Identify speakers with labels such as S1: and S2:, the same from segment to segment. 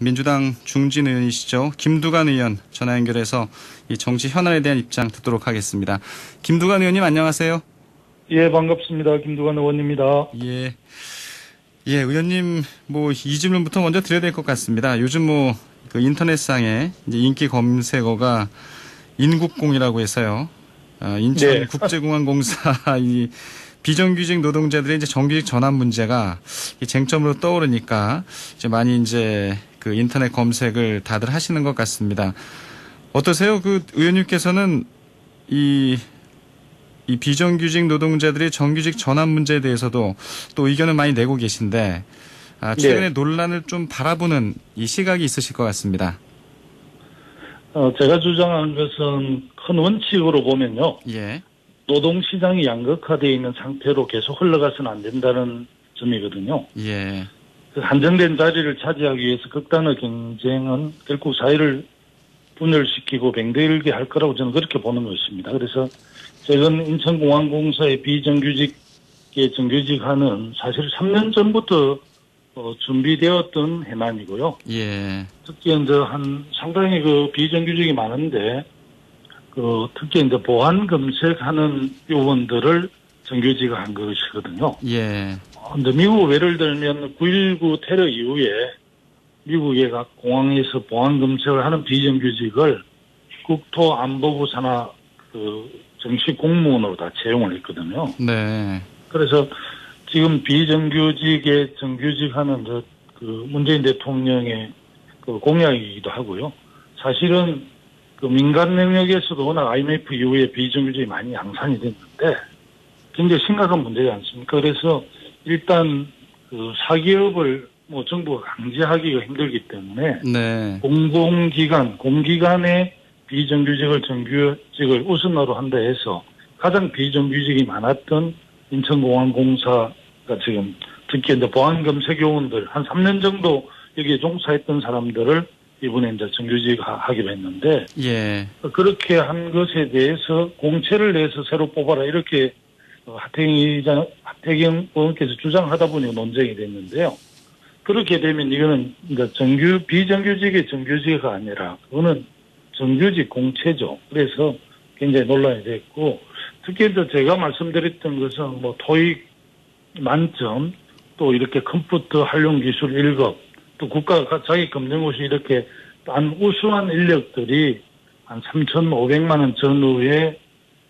S1: 민주당 중진 의원이시죠. 김두관 의원 전화 연결해서 이 정치 현안에 대한 입장 듣도록 하겠습니다. 김두관 의원님 안녕하세요.
S2: 예, 반갑습니다. 김두관 의원입니다.
S1: 예, 의원님 이 질문부터 먼저 드려야 될 것 같습니다. 요즘 그 인터넷상에 이제 인기 검색어가 인국공이라고 해서요. 인천국제공항공사 이 비정규직 노동자들의 이제 정규직 전환 문제가 쟁점으로 떠오르니까 이제 많이 이제 그 인터넷 검색을 다들 하시는 것 같습니다. 어떠세요? 그 의원님께서는 이 비정규직 노동자들의 정규직 전환 문제에 대해서도 또 의견을 많이 내고 계신데 최근에 논란을 좀 바라보는 이 시각이 있으실 것 같습니다.
S2: 제가 주장하는 것은 큰 원칙으로 보면요.
S1: 예.
S2: 노동시장이 양극화되어 있는 상태로 계속 흘러가서는 안 된다는 점이거든요.
S1: 예.
S2: 그 한정된 자리를 차지하기 위해서 극단의 경쟁은 결국 사회를 분열시키고 병들게 할 거라고 저는 그렇게 보는 것입니다. 그래서 최근 인천공항공사의 비정규직에 정규직화는 사실 3년 전부터 준비되었던 해만이고요.
S1: 예.
S2: 특히 이제 상당히 그 비정규직이 많은데 특히 이제 보안 검색하는 요원들을 정규직화한 것이거든요.
S1: 예.
S2: 근데 미국 예를 들면 9.19 테러 이후에 미국의 각 공항에서 보안 검색을 하는 비정규직을 국토안보부 산하 정식 공무원으로 다 채용을 했거든요.
S1: 네.
S2: 그래서 지금 비정규직에 정규직하는 그 문재인 대통령의 그 공약이기도 하고요. 사실은 그 민간 영역에서도 워낙 IMF 이후에 비정규직이 많이 양산이 됐는데 굉장히 심각한 문제지 않습니까? 그래서 일단 그 사기업을 정부가 강제하기가 힘들기 때문에
S1: 네.
S2: 공기관의 비정규직을 정규직을 우선으로 한다 해서 가장 비정규직이 많았던 인천공항공사가 지금 특히 이제 보안검색 요원들 한 3년 정도 여기에 종사했던 사람들을 이번에 이제 정규직하기로 했는데,
S1: 예.
S2: 그렇게 한 것에 대해서 공채를 내서 새로 뽑아라 이렇게 하태경 의원께서 주장하다 보니 논쟁이 됐는데요. 그렇게 되면 이거는 그러니까 비정규직의 정규직이 아니라 그거는 정규직 공채죠. 그래서 굉장히 논란이 됐고, 특히 이제 제가 말씀드렸던 것은 토익 만점, 또 이렇게 컴퓨터 활용 기술 1급, 또 국가가 자기 검정고시 이렇게 한 우수한 인력들이 한 3,500만 원 전후에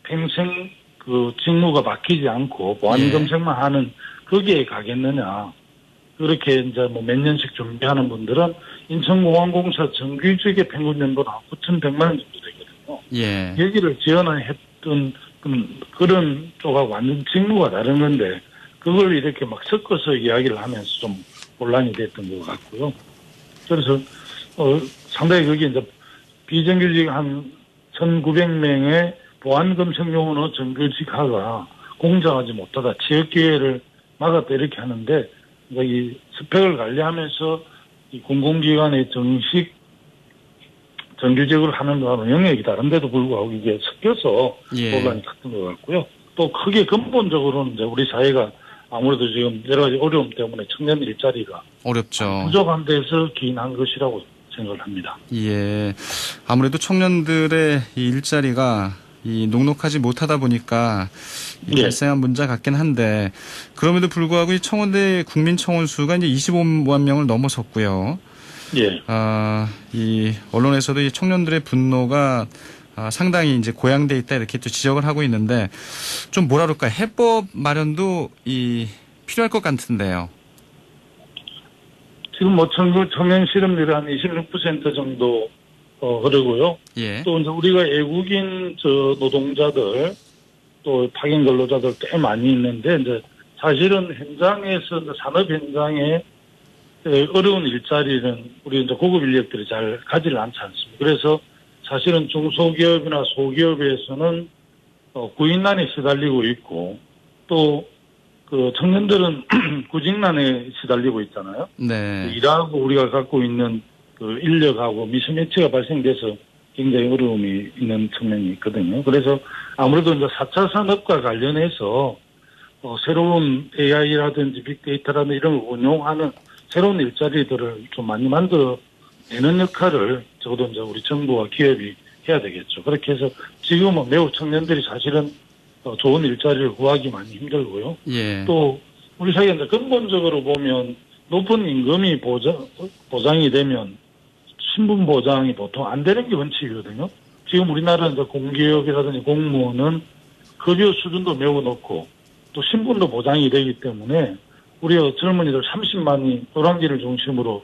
S2: 평생 그 직무가 바뀌지 않고 보안 검색만 하는 거기에 가겠느냐. 그렇게 이제 몇 년씩 준비하는 분들은 인천공항공사 정규직의 평균 연봉은 9,100만 원 정도 되거든요.
S1: 예.
S2: 여기를 지원했던 그런 쪽하고 완전 직무가 다른 건데 그걸 이렇게 막 섞어서 이야기를 하면서 좀 혼란이 됐던 것 같고요. 그래서 상당히 거기 이제 비정규직 한 1,900명의 보안 검색 요원의 정규직화가 공정하지 못하다, 취업 기회를 막았다 이렇게 하는데 이 스펙을 관리하면서 이 공공기관의 정식 정규직을 하는 거하고는 영역이 다른데도 불구하고 이게 섞여서 논란이 컸던 것 같고요. 또 크게 근본적으로는 이제 우리 사회가 아무래도 지금 여러 가지 어려움 때문에 청년 일자리가
S1: 어렵죠.
S2: 부족한 데서 기인한 것이라고 생각을 합니다.
S1: 예. 아무래도 청년들의 이 일자리가 녹록하지 못하다 보니까 발생한 문제 같긴 한데 그럼에도 불구하고 이 청와대 국민청원 수가 이제 25만 명을 넘어섰고요.
S2: 예.
S1: 이 언론에서도 이 청년들의 분노가 상당히 이제 고양돼 있다 이렇게 또 지적을 하고 있는데 좀 뭐라 그럴까 해법 마련도 필요할 것 같은데요.
S2: 지금 청년 실업률이 한 26% 정도 흐르고요.
S1: 예.
S2: 또 이제 우리가 외국인 노동자들 또 파견 근로자들 꽤 많이 있는데 이제 사실은 현장에서 산업 현장에 어려운 일자리는 우리 이제 고급 인력들이 잘 가지를 않지 않습니다. 그래서 사실은 중소기업이나 소기업에서는 구인난에 시달리고 있고 또 그 청년들은 구직난에 시달리고 있잖아요.
S1: 네.
S2: 일하고 우리가 갖고 있는 그 인력하고 미스매치가 발생돼서 굉장히 어려움이 있는 측면이 있거든요. 그래서 아무래도 이제 4차 산업과 관련해서 새로운 AI라든지 빅데이터라든지 이런 걸 운용하는 새로운 일자리들을 좀 많이 만들어 내는 역할을 적어도 이제 우리 정부와 기업이 해야 되겠죠. 그렇게 해서 지금은 매우 청년들이 사실은 좋은 일자리를 구하기 많이 힘들고요.
S1: 예.
S2: 또 우리 사회가 이제 근본적으로 보면 높은 임금이 보장이 되면 신분 보장이 보통 안 되는 게 원칙이거든요. 지금 우리나라는 이제 공기업이라든지 공무원은 급여 수준도 매우 높고 또 신분도 보장이 되기 때문에 우리 젊은이들 30만이 노량진을 중심으로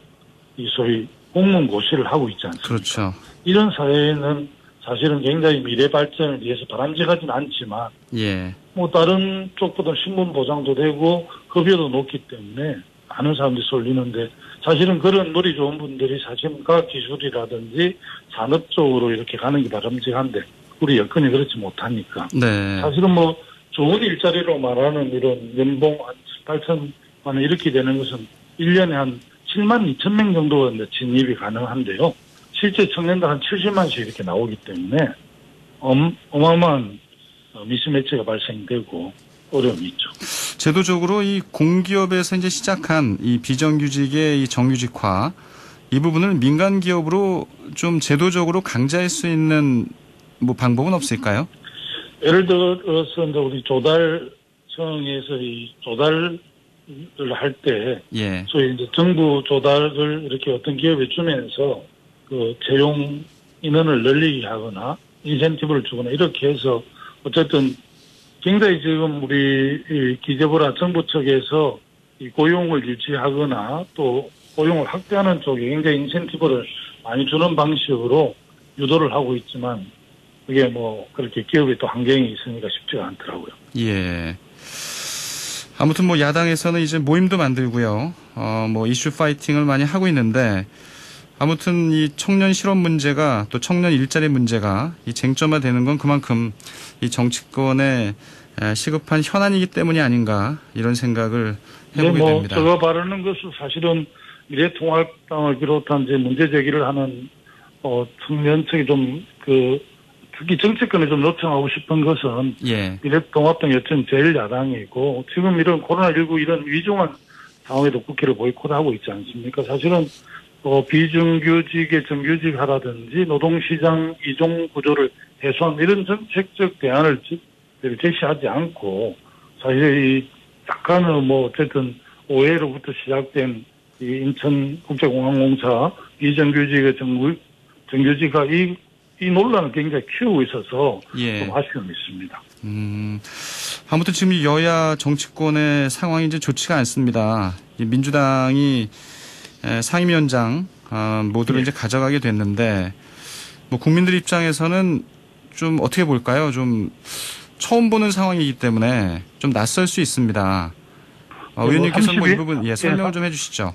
S2: 이 소위 공무원 고시를 하고 있지 않습니까?
S1: 그렇죠.
S2: 이런 사회는 사실은 굉장히 미래 발전을 위해서 바람직하진 않지만
S1: 예.
S2: 뭐 다른 쪽보다 신분 보장도 되고 급여도 높기 때문에 많은 사람들이 쏠리는데 사실은 그런 머리 좋은 분들이 사실은 과학기술이라든지 산업 쪽으로 이렇게 가는 게 바람직한데 우리 여건이 그렇지 못하니까
S1: 네.
S2: 사실은 뭐 좋은 일자리로 말하는 이런 연봉 한 18천만 원 이렇게 되는 것은 1년에 한 7만 2천 명 정도가 이제 진입이 가능한데요. 실제 청년들 한 70만씩 이렇게 나오기 때문에 어마어마한 미스매치가 발생되고 어려움이 있죠.
S1: 제도적으로 이 공기업에서 이제 시작한 이 비정규직의 이 정규직화 이 부분을 민간 기업으로 좀 제도적으로 강제할 수 있는 뭐 방법은 없을까요?
S2: 예를 들어서 이제 우리 조달청에서 이 조달을 할 때
S1: 예.
S2: 소위 이제 정부 조달을 이렇게 어떤 기업에 주면서 그 채용 인원을 늘리게 하거나 인센티브를 주거나 이렇게 해서 어쨌든 굉장히 지금 우리 이 기재부나 정부 측에서 이 고용을 유치하거나 또 고용을 확대하는 쪽에 굉장히 인센티브를 많이 주는 방식으로 유도를 하고 있지만 그게 뭐 그렇게 기업에 또 환경이 있으니까 쉽지가 않더라고요.
S1: 예. 아무튼 뭐 야당에서는 이제 모임도 만들고요. 뭐 이슈 파이팅을 많이 하고 있는데 아무튼 이 청년 실업 문제가 또 청년 일자리 문제가 이 쟁점화되는 건 그만큼 이 정치권의 시급한 현안이기 때문이 아닌가 이런 생각을 해보게
S2: 뭐
S1: 됩니다.
S2: 제가 바라는 것은 사실은 미래통합당을 비롯한 이제 문제 제기를 하는 청년 측이 좀 특히 정치권에 좀 요청하고 싶은 것은
S1: 예.
S2: 미래통합당 여튼 제일 야당이고 지금 이런 코로나19 이런 위중한 상황에도 국회를 보이콧하고 있지 않습니까? 사실은 비정규직의 정규직 하라든지 노동시장 이종 구조를 해소하는 이런 정책적 대안을 제시하지 않고 사실 이 약간의 뭐 어쨌든 오해로부터 시작된 이 인천국제공항공사 비정규직의 정규직화 이 논란을 굉장히 키우고 있어서
S1: 예.
S2: 좀 아쉬움이 있습니다.
S1: 아무튼 지금 여야 정치권의 상황이 이제 좋지가 않습니다. 민주당이 상임위원장 모두를
S2: 예.
S1: 이제 가져가게 됐는데 뭐 국민들 입장에서는 좀 어떻게 볼까요? 좀 처음 보는 상황이기 때문에 좀 낯설 수 있습니다. 의원님께서는 뭐 이 부분 설명을 좀 해주시죠.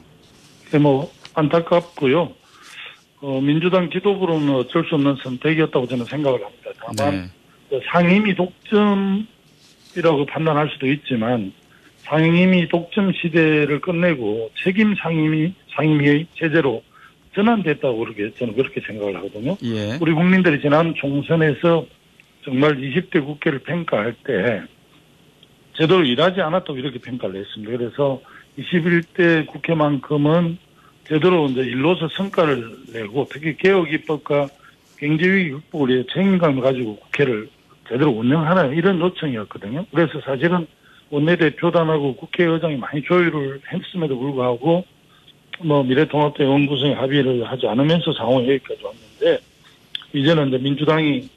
S2: 네, 뭐 안타깝고요. 민주당 지도부로는 어쩔 수 없는 선택이었다고 저는 생각을 합니다. 다만 상임위 독점이라고 판단할 수도 있지만 상임위 독점 시대를 끝내고 책임 상임위의 체제로 전환됐다고 저는 그렇게 생각을 하거든요.
S1: 예.
S2: 우리 국민들이 지난 총선에서 정말 20대 국회를 평가할 때 제대로 일하지 않았다고 이렇게 평가를 했습니다. 그래서 21대 국회만큼은 제대로 이제 일로서 성과를 내고 특히 개혁 입법과 경제위기 극복을 위해 책임감을 가지고 국회를 제대로 운영하라 이런 요청이었거든요. 그래서 사실은 원내대표단하고 국회의장이 많이 조율을 했음에도 불구하고 뭐 미래통합당 연구성에 합의를 하지 않으면서 상황이 여기까지 왔는데 이제는 이제 민주당이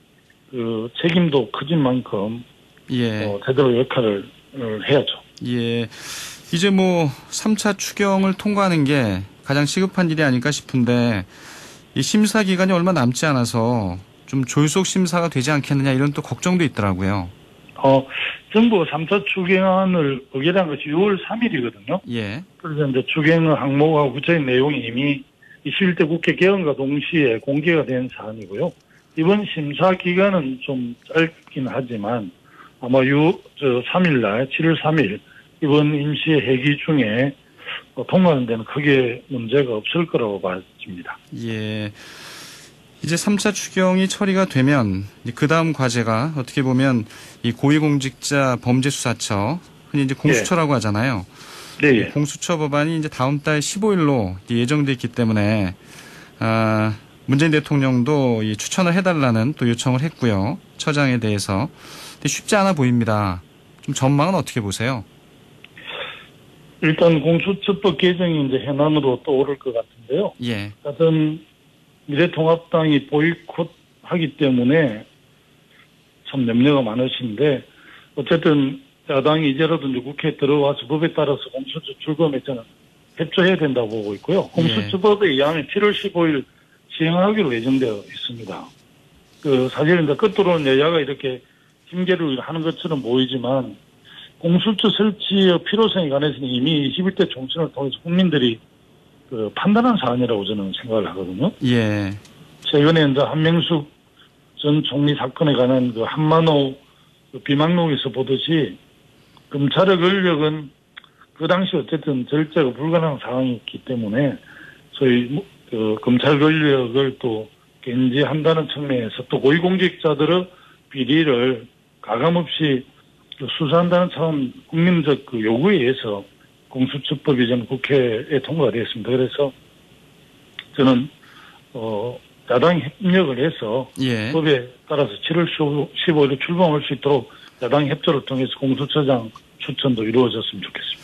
S2: 그 책임도 커진 만큼 제대로 역할을 해야죠.
S1: 예. 이제 뭐 3차 추경을 통과하는 게 가장 시급한 일이 아닐까 싶은데 이 심사 기간이 얼마 남지 않아서 좀 졸속 심사가 되지 않겠느냐 이런 또 걱정도 있더라고요.
S2: 정부가 3차 추경안을 의결한 것이 6월 3일이거든요.
S1: 예.
S2: 그래서 이제 추경 항목하고 구체적인 내용이 이미 21대 국회 개헌과 동시에 공개가 된 사안이고요. 이번 심사 기간은 좀 짧긴 하지만 아마 3일 날, 7월 3일 이번 임시 회기 중에 통과하는 데는 크게 문제가 없을 거라고 봐집니다.
S1: 예. 이제 3차 추경이 처리가 되면 그 다음 과제가 어떻게 보면 이 고위공직자 범죄수사처 흔히 이제 공수처라고 하잖아요.
S2: 네.
S1: 공수처 법안이 이제 다음 달 15일로 예정돼 있기 때문에 문재인 대통령도 이 추천을 해달라는 또 요청을 했고요. 처장에 대해서. 근데 쉽지 않아 보입니다. 좀 전망은 어떻게 보세요?
S2: 일단 공수처법 개정이 이제 현안으로 떠오를 것 같은데요.
S1: 예.
S2: 하여튼 미래통합당이 보이콧하기 때문에 참 염려가 많으신데 어쨌든 야당이 이제라도 이제 국회에 들어와서 법에 따라서 공수처 출범에 저는 협조해야 된다고 보고 있고요. 공수처법에 의하면 7월 15일 시행하기로 예정되어 있습니다. 사실 이제 끝으로는 여야가 이렇게 징계를 하는 것처럼 보이지만 공수처 설치의 필요성에 관해서는 이미 21대 총선을 통해서 국민들이 판단한 사안이라고 저는 생각을 하거든요.
S1: 예.
S2: 최근에 이제 한명숙 전 총리 사건에 관한 한만호 비망록에서 보듯이 검찰의 권력은 그 당시 어쨌든 절제가 불가능한 상황이었기 때문에 소위 검찰 권력을 또 견제한다는 측면에서 또 고위공직자들의 비리를 가감없이 수사한다는 차원 국민적 요구에 의해서 공수처법이 전 국회에 통과가 되었습니다. 그래서 저는 야당이 협력을 해서
S1: 예.
S2: 법에 따라서 7월 15일에 출범할 수 있도록 야당 협조를 통해서 공수처장 추천도 이루어졌으면 좋겠습니다.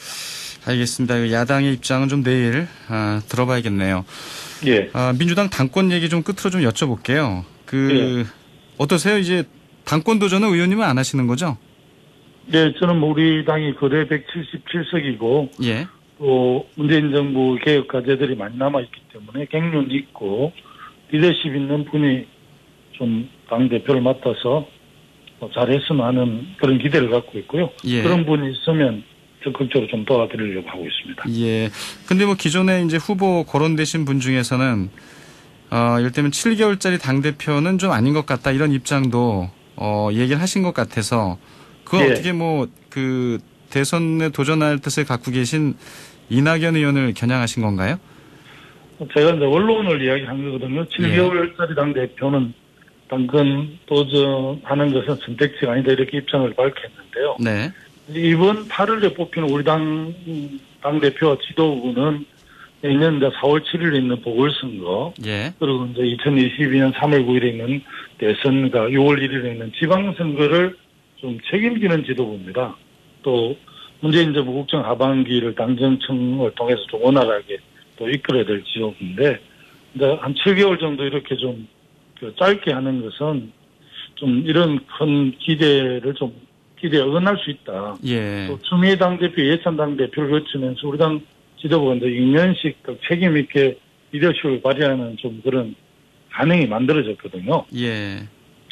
S1: 알겠습니다. 야당의 입장은 좀 내일 들어봐야겠네요.
S2: 예.
S1: 민주당 당권 얘기 좀 끝으로 좀 여쭤볼게요.
S2: 예.
S1: 어떠세요? 이제 당권 도전은 의원님은 안 하시는 거죠?
S2: 네, 저는 우리 당이 거대 177석이고
S1: 예.
S2: 또 문재인 정부 개혁 과제들이 많이 남아있기 때문에 갱년이 있고 리더십 있는 분이 좀 당대표를 맡아서 잘했으면 하는 그런 기대를 갖고 있고요.
S1: 예.
S2: 그런 분이 있으면 적극적으로 좀 도와드리려고 하고 있습니다.
S1: 예. 근데 기존에 이제 후보 거론되신 분 중에서는, 이를테면 7개월짜리 당대표는 좀 아닌 것 같다 이런 입장도, 얘기를 하신 것 같아서, 그건
S2: 예.
S1: 어떻게 대선에 도전할 뜻을 갖고 계신 이낙연 의원을 겨냥하신 건가요?
S2: 제가 이제 원론을 이야기한 거거든요. 7개월짜리 당대표는 당권 도전하는 것은 선택지가 아니다 이렇게 입장을 밝혔는데요.
S1: 네.
S2: 이번 8월에 뽑히는 우리 당대표와 지도부는 내년 4월 7일에 있는 보궐선거,
S1: 예.
S2: 그리고 이제 2022년 3월 9일에 있는 대선과 6월 1일에 있는 지방선거를 좀 책임지는 지도부입니다. 또 문재인 정부 국정 하반기를 당정청을 통해서 좀 원활하게 또 이끌어야 될 지도부인데, 이제 한 7개월 정도 이렇게 좀 짧게 하는 것은 좀 이런 큰 기대에 어긋날 수 있다.
S1: 예.
S2: 또 추미애 당대표, 예찬 당대표를 거치면서 우리 당 지도부가 이제 익명식 책임 있게 리더십을 발휘하는 좀 그런 반응이 만들어졌거든요.
S1: 예.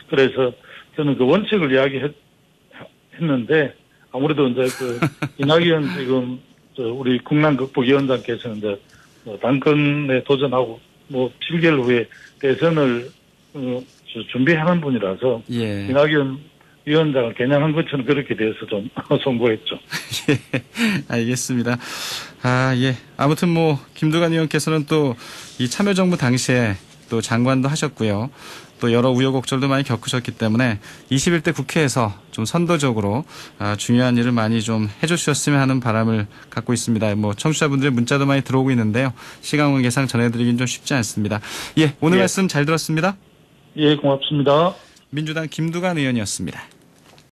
S2: 그래서 저는 그 원칙을 이야기했는데 아무래도 이제 이낙연 지금 우리 국난극복위원장께서는 이제 당권에 도전하고 7개월 후에 대선을 준비하는 분이라서
S1: 예.
S2: 이낙연 위원장을 겨냥한 것처럼 그렇게 돼서 좀 송구했죠.
S1: 예, 알겠습니다. 예. 아무튼 김두관 의원께서는 또 이 참여정부 당시에 또 장관도 하셨고요. 또 여러 우여곡절도 많이 겪으셨기 때문에 21대 국회에서 좀 선도적으로 중요한 일을 많이 좀 해주셨으면 하는 바람을 갖고 있습니다. 청취자분들의 문자도 많이 들어오고 있는데요. 시간 관계상 전해드리긴 좀 쉽지 않습니다. 예, 오늘
S2: 예.
S1: 말씀 잘 들었습니다.
S2: 예, 고맙습니다.
S1: 민주당 김두관 의원이었습니다.